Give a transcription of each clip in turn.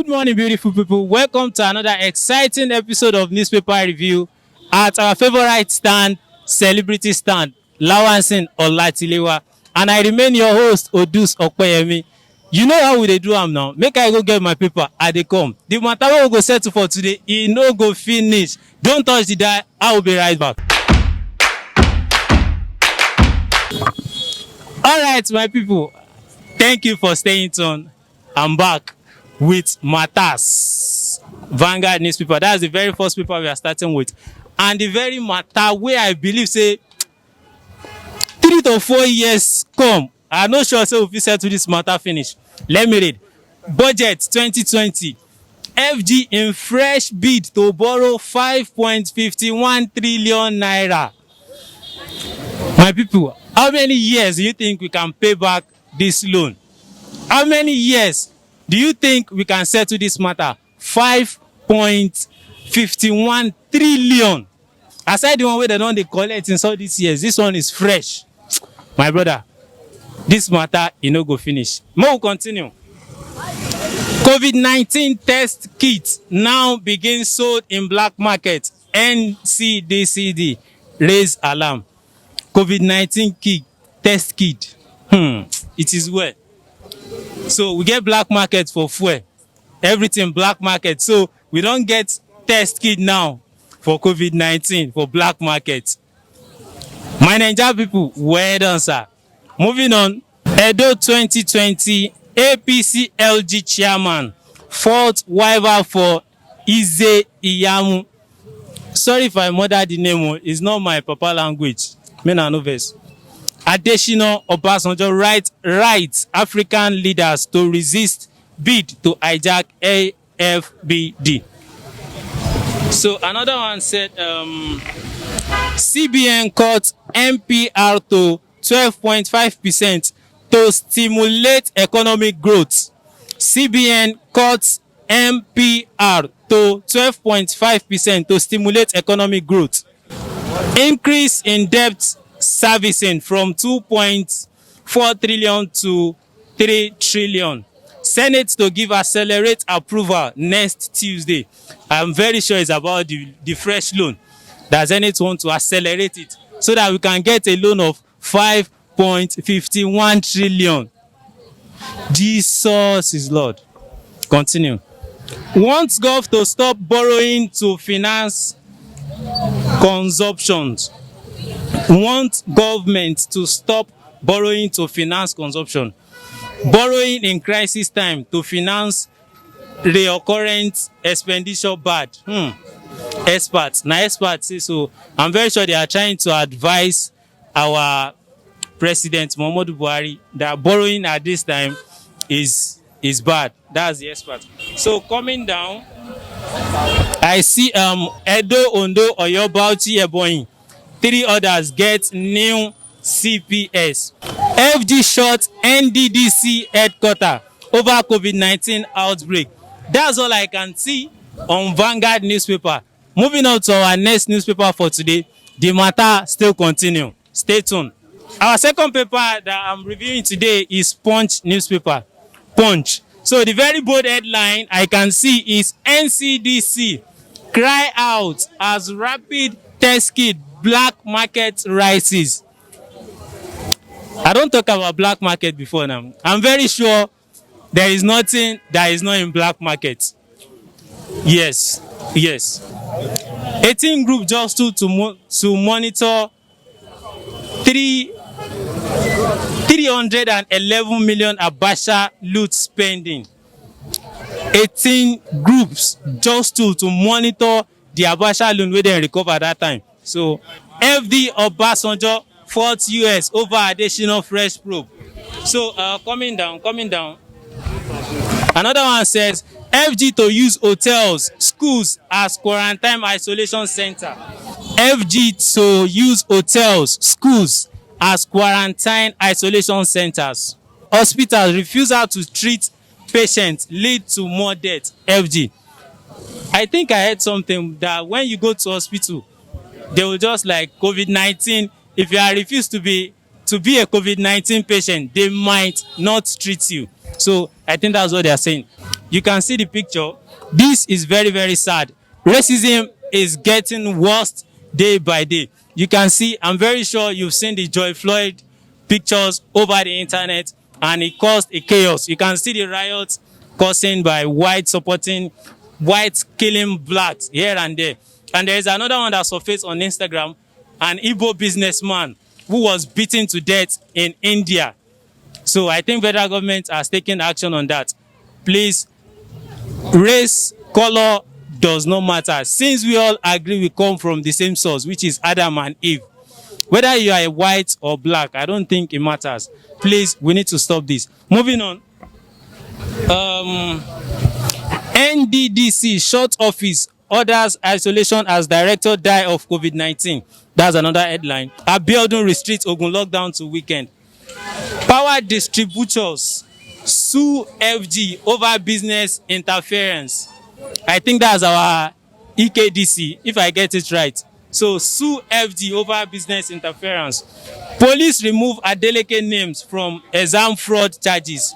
morning, beautiful people. Welcome to another exciting episode of Newspaper Review at our favorite stand, Celebrity Stand, Lawansin Olatilewa. And I remain your host, Odus Okpeyemi. You know how we dey do am now. Make I go get my paper. I dey come. The matter wey we go settle for today, e no go finish. Don't touch the dial. I will be right back. All right, my people. Thank you for staying tuned. I'm back with Matters, Vanguard newspaper. That's the very first paper we are starting with. And the very matter where I believe say 3 to 4 years come. I'm not sure so if we settle this matter finish. Let me read. Budget 2020. FG in fresh bid to borrow 5.51 trillion naira. My people, how many years do you think we can pay back this loan? How many years do you think we can settle this matter? 5.51 trillion. Aside the one where they don't collect in all these years, this one is fresh. My brother, this matter, no go finish. More continue. COVID-19 test kit now begins sold in black market. NCDCD raise alarm. COVID-19 test kit. It is well. So we get black market for fuel. Everything black market. So we don't get test kit now for COVID-19 for black market. My Nigerian people, well done, sir. Moving on. Edo 2020 APC LG chairman fought rival for Ize Iyamu. Sorry if I murder the name. It's not my papa language. Men are no verse. Additional Obasanjo right African leaders to resist bid to hijack AFBD. So another one said CBN cut MPR to 12.5% to stimulate economic growth. CBN cuts MPR to 12.5% to stimulate economic growth. Increase in debt servicing from 2.4 trillion to 3 trillion. Senate to give accelerate approval next Tuesday. I'm very sure it's about the fresh loan. That Senate want to accelerate it so that we can get a loan of 5.51 trillion. Jesus is Lord. Continue. Wants Gov to stop borrowing to finance consumptions. Want government to stop borrowing to finance consumption. Borrowing in crisis time to finance recurrent expenditure bad. Experts. Now experts say so. I'm very sure they are trying to advise our President Muhammadu Buhari that borrowing at this time is bad. That's the expert. So coming down, I see Edo, Ondo, Oyo, Bauchi, Ebonyi. 3 others get new CPS. FG shot NDDC headquarters over COVID-19 outbreak. That's all I can see on Vanguard newspaper. Moving on to our next newspaper for today. The matter still continue. Stay tuned. Our second paper that I'm reviewing today is Punch newspaper. Punch. So the very bold headline I can see is NCDC cry out as rapid test kit black market rises. I don't talk about black market before now. I'm very sure there is nothing that is not in black market. Yes. 18 group just to monitor 311 million Abacha loot spending. 18 groups just to monitor the Abacha loan wey dem recover at that time. So FD Obasanjo fought US over additional fresh probe. So coming down. Another one says FG to use hotels, schools as quarantine isolation center. FG to use hotels, schools as quarantine isolation centers. Hospitals refusal to treat patients lead to more death. FG. I think I heard something that when you go to hospital, they will just like COVID-19. If you are refused to be a COVID-19 patient, they might not treat you. So I think that's what they are saying. You can see the picture. This is very, very sad. Racism is getting worse day by day. You can see, I'm very sure you've seen the George Floyd pictures over the internet, and it caused a chaos. You can see the riots caused by whites supporting whites killing blacks here and there. And there is another one that surfaced on Instagram, an Igbo businessman who was beaten to death in India. So I think federal government has taken action on that. Please, race, color does not matter. Since we all agree we come from the same source, which is Adam and Eve. Whether you are a white or black, I don't think it matters. Please, we need to stop this. Moving on. NDDC short office orders isolation as director die of COVID-19. That's another headline. Abiodun restricts Ogun lockdown to weekend. Power distributors sue FG over business interference. I think that's our EKDC, if I get it right. So sue FG over business interference. Police remove Adeleke names from exam fraud charges.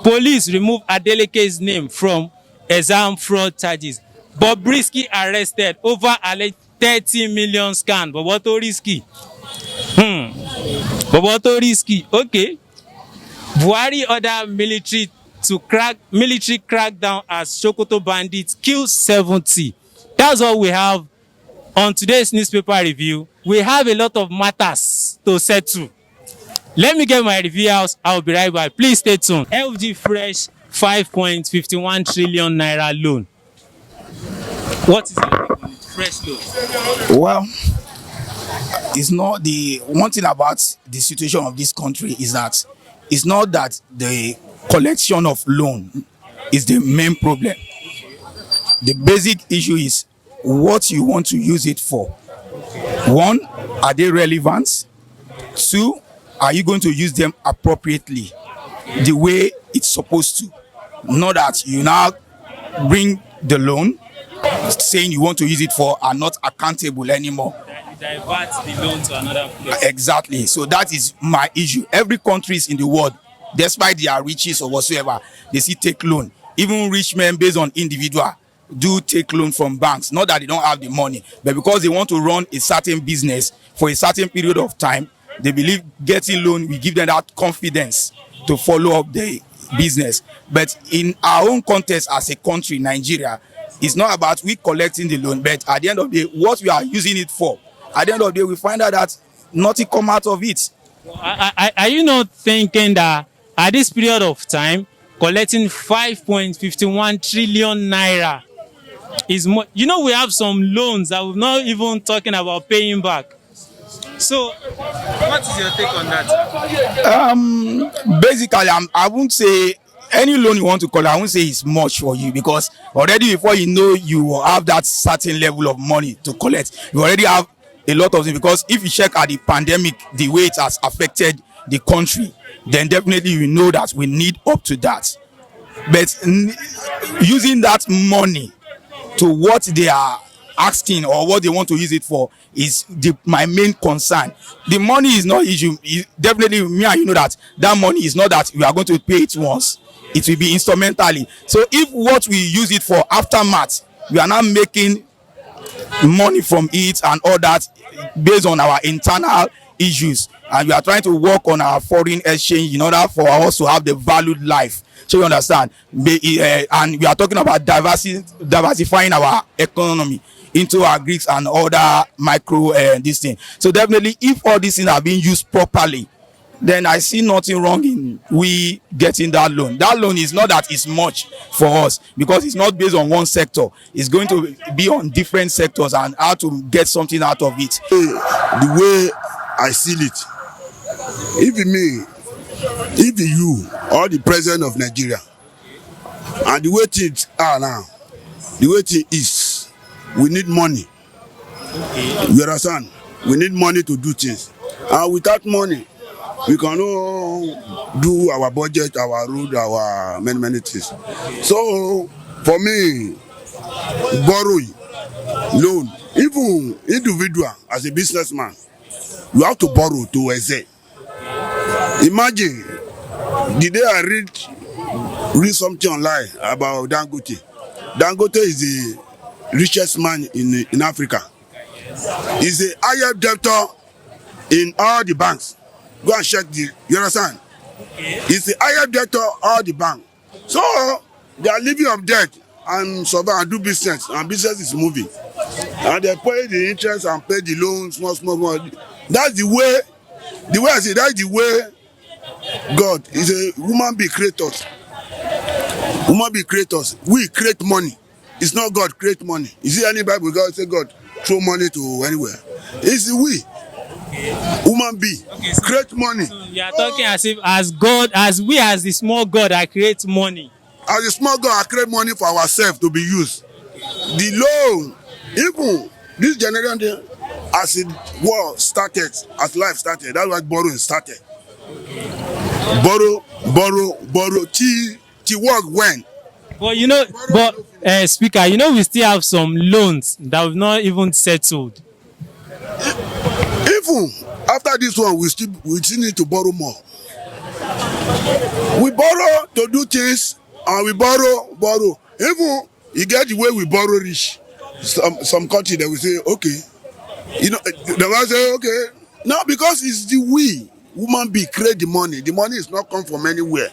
Police remove Adeleke's name from exam fraud charges. Bobrisky arrested over alleged 30 million scam. But what risky? Risky. Okay. Buhari order military crackdown as Sokoto bandits kill 70. That's all we have on today's newspaper review. We have a lot of matters to settle. Let me get my review out. I'll be right back. Please stay tuned. LG Fresh 5.51 trillion naira loan. What is your take on it? Fresh loan? Well, it's not the one thing about the situation of this country is that it's not that the collection of loan is the main problem. The basic issue is what you want to use it for. One, are they relevant? Two, are you going to use them appropriately, the way it's supposed to? Not that you now bring the loan saying you want to use it for and not accountable anymore. Divert the loan to another place. Exactly. So that is my issue. Every countries in the world, despite their riches or whatsoever, they still take loan. Even rich men based on individual do take loan from banks. Not that they don't have the money, but because they want to run a certain business for a certain period of time, they believe getting loan will give them that confidence to follow up the business. But in our own context as a country, Nigeria, it's not about we collecting the loan, but at the end of the day, what we are using it for. At the end of the day, we find out that nothing come out of it. Are you not thinking that at this period of time, collecting 5.51 trillion naira is more? You know, we have some loans that we're not even talking about paying back. So, what is your take on that? Basically, I won't say any loan you want to collect, I won't say it's much for you, because already before you know you have that certain level of money to collect, you already have a lot of things. Because if you check at the pandemic, the way it has affected the country, then definitely you know that we need up to that. But using that money to what they are asking or what they want to use it for is my main concern. The money is not issue. Definitely, me and you know that money is not that we are going to pay it once. It will be instrumentally. So if what we use it for aftermath, we are now making money from it and all that based on our internal issues, and we are trying to work on our foreign exchange in order for us to have the valued life. So you understand, and we are talking about diversifying our economy into our Greeks and other micro this thing. So definitely, if all these things are being used properly, then I see nothing wrong in we getting that loan. That loan is not that it's much for us, because it's not based on one sector. It's going to be on different sectors and how to get something out of it. The way I see it, if you or the president of Nigeria, and the way things are now, the way things is, we need money. Okay. You understand? We need money to do things. And without money, we cannot do our budget, our road, our many things. So, for me, borrowing, loan, even individual as a businessman, you have to borrow to excel. Imagine the day I read read something online about Dangote. Dangote is the richest man in Africa. He's the highest debtor in all the banks. Go and check you understand? He's the highest debtor all the bank. So they are living on debt and survive and do business, and business is moving. And they pay the interest and pay the loans, small. That's the way I say, that's the way God is a woman be creators. Woman be creators. We create money. It's not God create money. You see any Bible God say God throw money to anywhere. It's we. Woman be create money. So you are talking as if as God, as we as the small God that creates money. As a small God, I create money for ourselves to be used. The loan, even this generation, as the world started, as life started, that's why borrowing started. Borrow, till work when. But you know, Speaker, you know we still have some loans that we've not even settled. Even after this one, we still need to borrow more. We borrow to do things, and we borrow. Even you get the way we borrow rich. Some country they will say, okay, you know, they will say, okay, no, because it's the we woman be create the money. The money is not come from anywhere.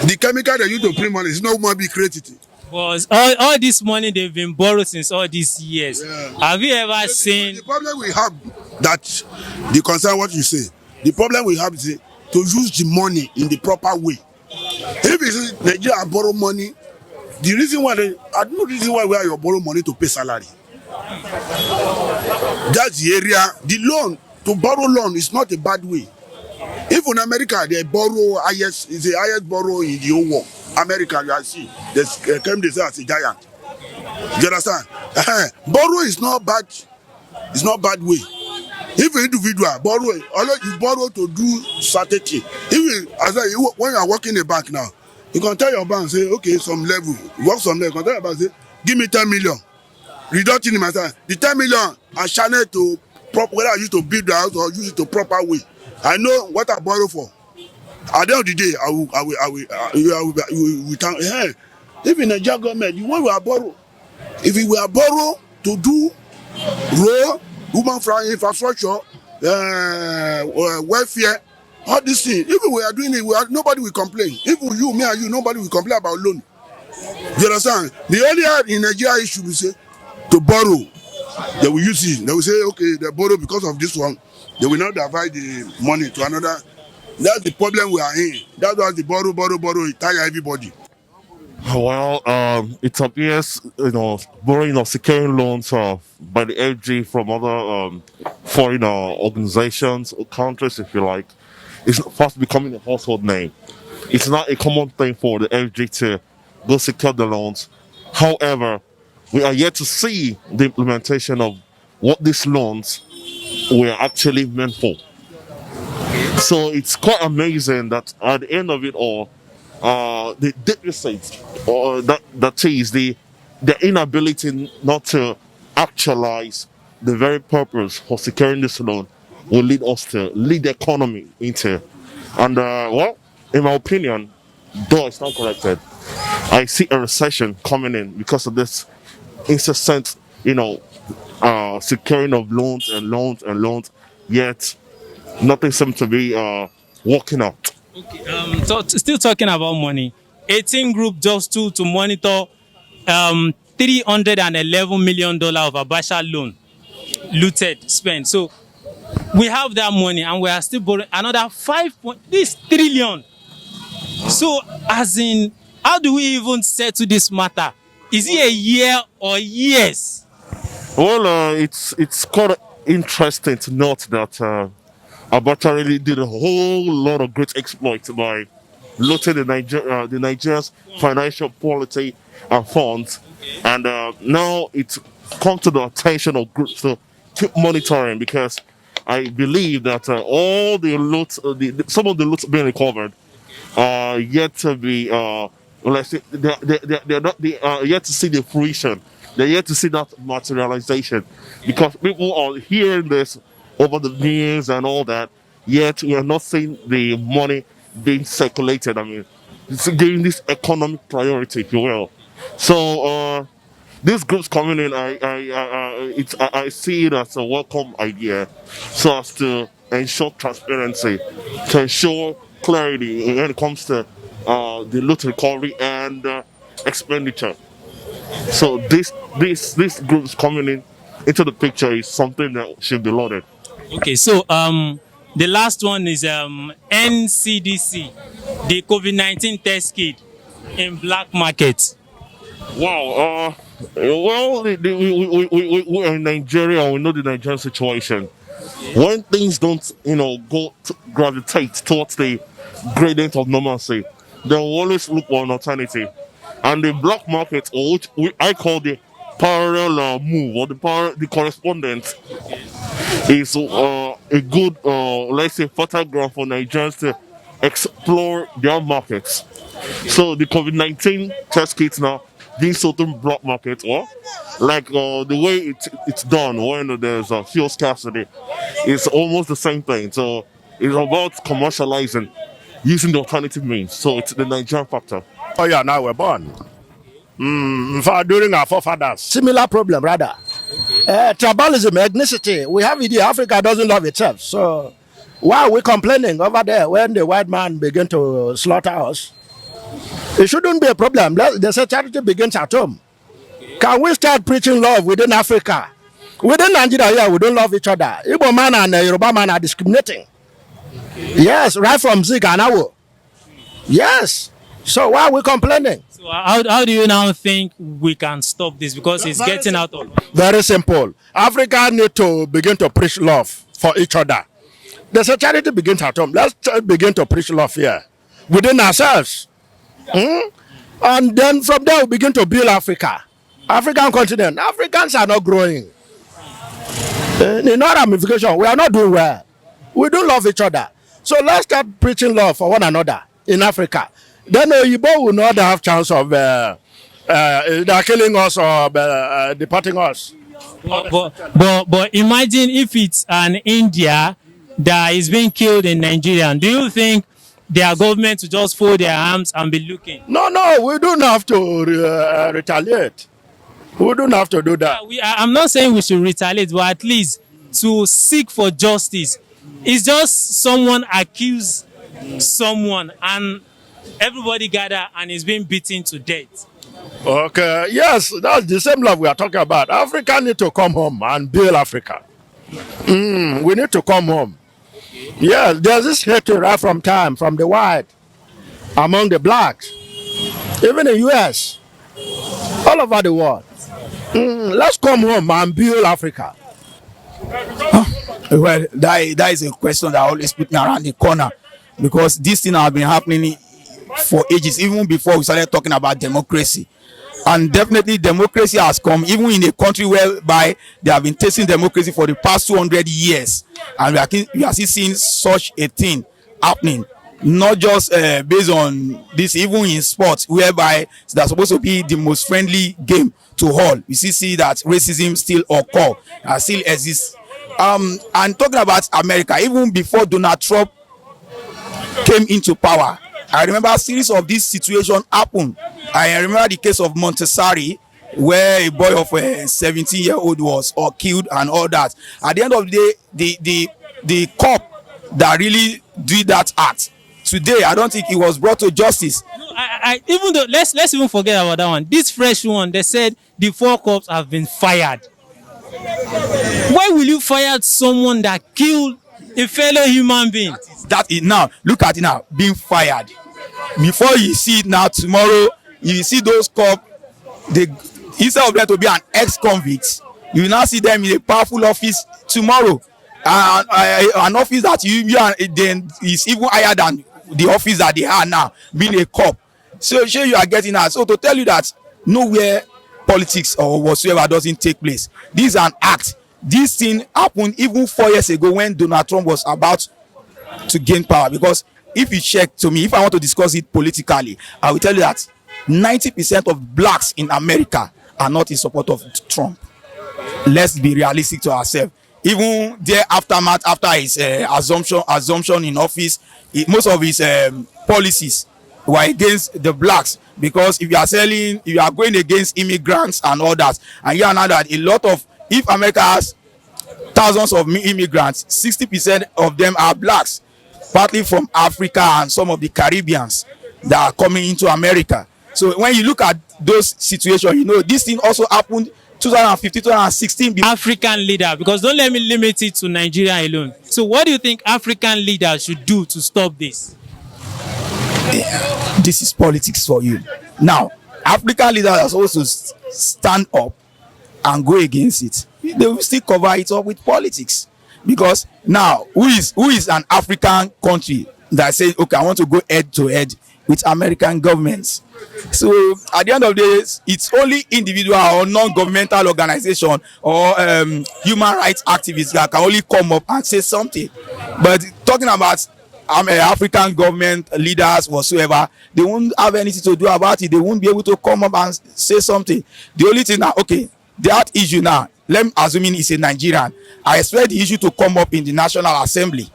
The chemical they use to print money is not woman be created it. But all this money they've been borrowed since all these years. Yeah. Have you ever seen? The problem we have that the concern what you say. The problem we have is to use the money in the proper way. If it's Nigeria borrow money, the reason why I don't know the reason why you borrow money to pay salary. That's the area. The loan to borrow loan is not a bad way. If in America they borrow highest is the highest borrow in the whole world. America, you see, they came this as a giant. You understand? Borrow is not bad. It's not bad way. If an individual borrow, although you borrow to do certain thing. Even as when you are working in a bank now, you can tell your bank say, okay, some level, work some level. You can tell your bank say, give me 10 million. Reduction in my time. The 10 million I channel to whether I use to build the house or use it to proper way. I know what I borrow for. At the end of the day, I will thank. Hey, if in Nigerian government, you want to borrow. If we were borrow to do road, human infrastructure, welfare, all these things. If we are doing it, nobody will complain. Even you, me, and you, nobody will complain about loan. You understand? The only in Nigeria issue we say to borrow, they will use it. They will say, okay, they borrow because of this one. They will not divide the money to another. That's the problem we are in. That's why the borrow, it tire everybody. Well, it appears, borrowing or securing loans by the FG from other foreign organizations or countries, if you like, is fast becoming a household name. It's not a common thing for the FG to go secure the loans. However, we are yet to see the implementation of what these loans were actually meant for. So it's quite amazing that at the end of it all, the deficit, or that is the inability not to actualize the very purpose for securing this loan, will lead us to lead the economy into. And well, in my opinion, though it's not corrected, I see a recession coming in because of this incessant, securing of loans, yet nothing seems to be working out. Okay. So still talking about money. 18 Group just to monitor $311 million of Abacha loan looted, spent. So we have that money and we are still borrowing another 5 trillion. So as in, how do we even settle this matter? Is it a year or years? Well, it's quite interesting to note that Abacha really did a whole lot of great exploits by looting the Nigerians' financial quality and funds, and now it's come to the attention of groups to keep monitoring, because I believe that all the loot, some of the loot being recovered are yet to be, let's say, they're not yet to see the fruition. They're yet to see that materialization, because people are hearing this over the news and all that, yet we are not seeing the money being circulated. I mean, giving this economic priority, if you will. So these groups coming in, I see it as a welcome idea, so as to ensure transparency, to ensure clarity when it comes to the loot recovery and expenditure. So this groups coming in into the picture is something that should be lauded. Okay, so the last one is NCDC, the COVID-19 test kit in black market. Wow. Well, we are in Nigeria, and we know the Nigerian situation. When things don't, gravitate towards the gradient of normalcy, they will always look for an alternative. And the black market, or which I call the parallel move, or the correspondent, is a good, let's say, fertile ground for Nigerians to explore their markets. So the COVID-19 test kits now being sold in black market, or like the way it's done when there's a fuel scarcity, it's almost the same thing. So it's about commercializing using the alternative means. So it's the Nigerian factor. Oh yeah, now we're born. In fact, during our forefathers, similar problem rather. Tribalism, ethnicity, we have it here. Africa doesn't love itself. So why are we complaining over there when the white man begin to slaughter us? It shouldn't be a problem. They say charity begins at home. Can we start preaching love within Africa? Within Nigeria here, we don't love each other. Igbo man and Yoruba man are discriminating. Yes, right from Zik and Awo. Yes. So why are we complaining? So how do you now think we can stop this? Because it's getting out of... Very simple. Africa need to begin to preach love for each other. They say charity begins at home. Let's begin to preach love here within ourselves. And then from there we begin to build Africa. African continent. Africans are not growing. In our ramification, we are not doing well. We don't love each other. So let's start preaching love for one another in Africa. Then Oyibo will not have chance of they're killing us or deporting us. But imagine if it's an India that is being killed in Nigeria. Do you think their government to just fold their arms and be looking? No, we don't have to retaliate. We don't have to do that. I'm not saying we should retaliate, but at least to seek for justice. It's just someone accuse someone and everybody gather and is being beaten to death. Okay, yes, that's the same love we are talking about. Africa need to come home and build Africa. We need to come home. Yes, there's this hatred right from the white, among the blacks, even in US, all over the world. Let's come home and build Africa. Well, that is a question that always put me around the corner, because this thing has been happening for ages, even before we started talking about democracy. And definitely democracy has come, even in a country whereby they have been tasting democracy for the past 200 years. And we are still seeing such a thing happening, not just based on this, even in sports, whereby that's supposed to be the most friendly game to all. We see that racism still occur, still exists. And talking about America, even before Donald Trump came into power, I remember a series of this situation happened. I remember the case of Montessori, where a boy of a 17-year-old was killed and all that. At the end of the day, the cop that really did that act, today I don't think he was brought to justice. No, even though let's even forget about that one. This fresh one, they said the 4 cops have been fired. Why will you fire someone that killed a fellow human being? That is now, look at it now, being fired. Before you see it now, tomorrow you see those cops, instead of them to be an ex-convict, you will now see them in a powerful office tomorrow. An office that then is even higher than the office that they are now, being a cop. So sure you are getting that. So to tell you that nowhere politics or whatsoever doesn't take place. This is an act. This thing happened even 4 years ago when Donald Trump was about to gain power. Because if you check, to me, if I want to discuss it politically, I will tell you that 90% of blacks in America are not in support of Trump. Let's be realistic to ourselves. Even their aftermath after his assumption in office, most of his policies were against the blacks, because if you are going against immigrants and others, and you know that a lot of, if America has thousands of immigrants, 60% of them are blacks, partly from Africa and some of the Caribbeans that are coming into America. So when you look at those situations, you know this thing also happened 2015, 2016. African leader, because don't let me limit it to Nigeria alone. So what do you think African leaders should do to stop this? This is politics for you. Now, African leaders are supposed to stand up and go against it. They will still cover it up with politics, because now who is an African country that says, okay, I want to go head to head with American governments? So at the end of the day, it's only individual or non-governmental organization or human rights activists that can only come up and say something. But talking about African government leaders whatsoever, they won't have anything to do about it. They won't be able to come up and say something. The only thing now, okay, that issue now, let me assuming it's a Nigerian, I expect the issue to come up in the National Assembly.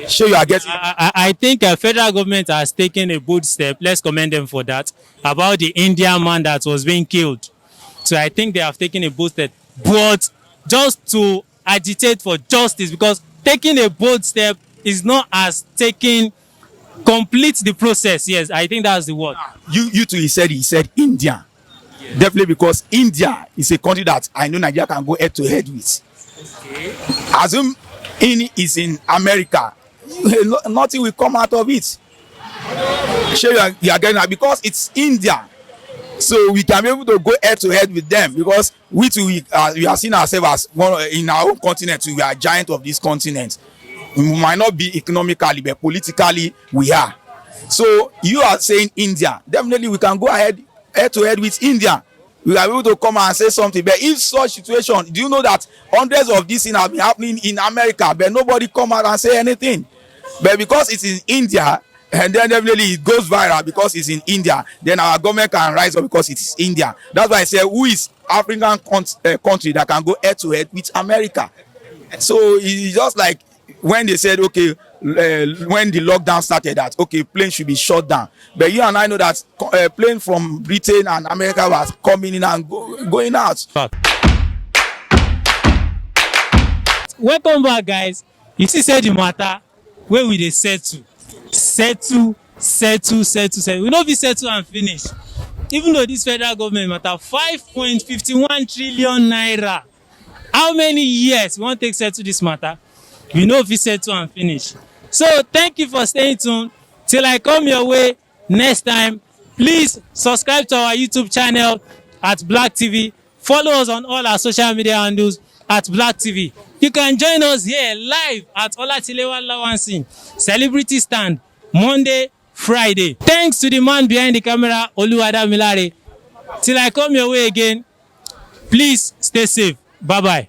Sure, you are getting. I think federal government has taken a bold step. Let's commend them for that. About the Indian man that was being killed. So I think they have taken a bold step, but just to agitate for justice, because taking a bold step is not as taking complete the process. Yes, I think that's the word. You too, he said India. Yes. Definitely, because India is a country that I know Nigeria can go head to head with. Okay. Assume is in America, nothing will come out of it. Sure, you are getting that, because it's India, so we can be able to go head to head with them, because we are seeing ourselves as one in our own continent. We are giant of this continent. We might not be economically, but politically we are. So you are saying India, definitely we can go head to head with India. We are able to come and say something. But if such situation, do you know that hundreds of these things have been happening in America, but nobody come out and say anything? But because it's in India, and then definitely it goes viral because it's in India, then our government can rise up because it is India. That's why I say, who is African country that can go head to head with America? So it's just like when they said, okay, when the lockdown started, that okay, planes should be shut down. But you and I know that plane from Britain and America was coming in and going out. Welcome back, guys. You see, say the matter where we dey settle. We no be settle and finish. Even though this federal government matter 5.51 trillion naira. How many years we want to take settle this matter? We know if we settle and finish. So thank you for staying tuned. Till I come your way next time, please subscribe to our YouTube channel at Blacqtv. Follow us on all our social media handles at Blacqtv. You can join us here live at Olatilewa Lawansin Celebrity Stand, Monday, Friday. Thanks to the man behind the camera, Oluwada Milare. Till I come your way again, please stay safe. Bye-bye.